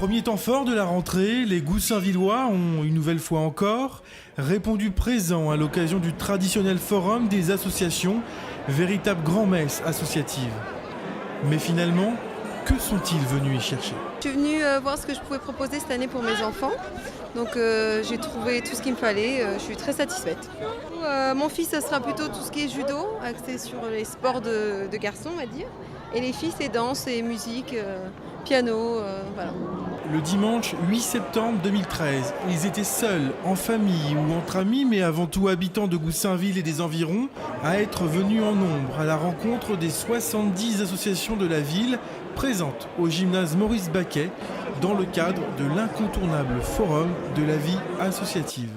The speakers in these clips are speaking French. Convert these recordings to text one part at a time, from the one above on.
Premier temps fort de la rentrée, les Goussainvillois ont, une nouvelle fois encore, répondu présent à l'occasion du traditionnel forum des associations, véritable grand-messe associative. Mais finalement, que sont-ils venus y chercher ? Je suis venue voir ce que je pouvais proposer cette année pour mes enfants. Donc j'ai trouvé tout ce qu'il me fallait, je suis très satisfaite. Mon fils, ça sera plutôt tout ce qui est judo, axé sur les sports de garçons, on va dire. Et les filles, c'est danse et musique, piano, voilà. Le dimanche 8 septembre 2013, ils étaient seuls, en famille ou entre amis, mais avant tout habitants de Goussainville et des environs, à être venus en nombre à la rencontre des 70 associations de la ville présentes au gymnase Maurice Baquet dans le cadre de l'incontournable forum de la vie associative.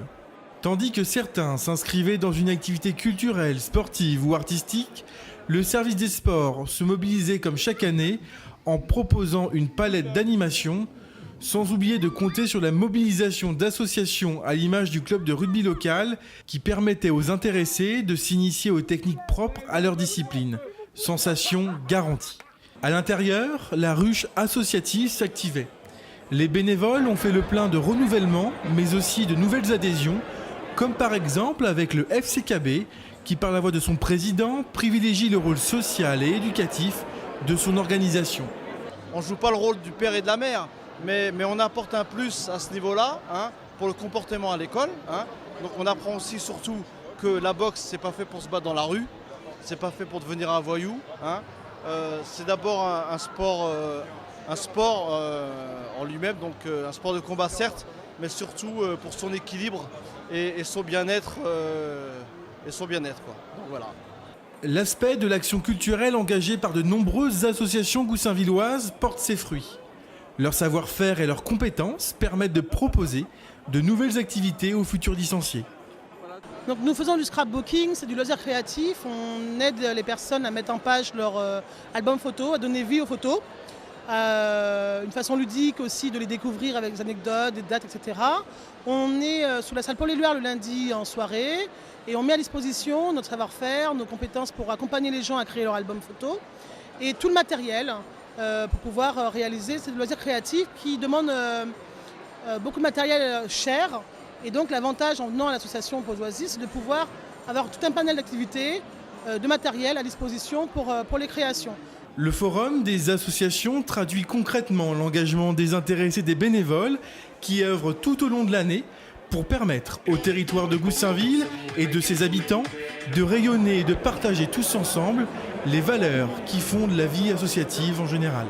Tandis que certains s'inscrivaient dans une activité culturelle, sportive ou artistique, le service des sports se mobilisait comme chaque année en proposant une palette d'animations, sans oublier de compter sur la mobilisation d'associations à l'image du club de rugby local qui permettait aux intéressés de s'initier aux techniques propres à leur discipline. Sensation garantie. À l'intérieur, la ruche associative s'activait. Les bénévoles ont fait le plein de renouvellement, mais aussi de nouvelles adhésions, comme par exemple avec le FCKB, qui par la voix de son président privilégie le rôle social et éducatif de son organisation. On ne joue pas le rôle du père et de la mère, mais on apporte un plus à ce niveau-là, pour le comportement à l'école. Donc on apprend aussi surtout que la boxe, c'est pas fait pour se battre dans la rue, c'est pas fait pour devenir un voyou. C'est d'abord un sport en lui-même, donc un sport de combat certes, mais surtout pour son équilibre et son bien-être. Donc voilà. L'aspect de l'action culturelle engagée par de nombreuses associations goussainvilloises porte ses fruits. Leur savoir-faire et leurs compétences permettent de proposer de nouvelles activités aux futurs licenciés. Donc nous faisons du scrapbooking, c'est du loisir créatif. On aide les personnes à mettre en page leur album photo, à donner vie aux photos. Une façon ludique aussi de les découvrir avec des anecdotes, des dates, etc. On est sous la salle Paul-Éluard le lundi en soirée et on met à disposition notre savoir-faire, nos compétences pour accompagner les gens à créer leur album photo et tout le matériel pour pouvoir réaliser ces loisirs créatifs qui demandent beaucoup de matériel cher. Et donc l'avantage en venant à l'association Pause-Oasis, c'est de pouvoir avoir tout un panel d'activités, de matériel à disposition pour les créations. Le forum des associations traduit concrètement l'engagement des intéressés des bénévoles qui œuvrent tout au long de l'année pour permettre au territoire de Goussainville et de ses habitants de rayonner et de partager tous ensemble les valeurs qui fondent la vie associative en général.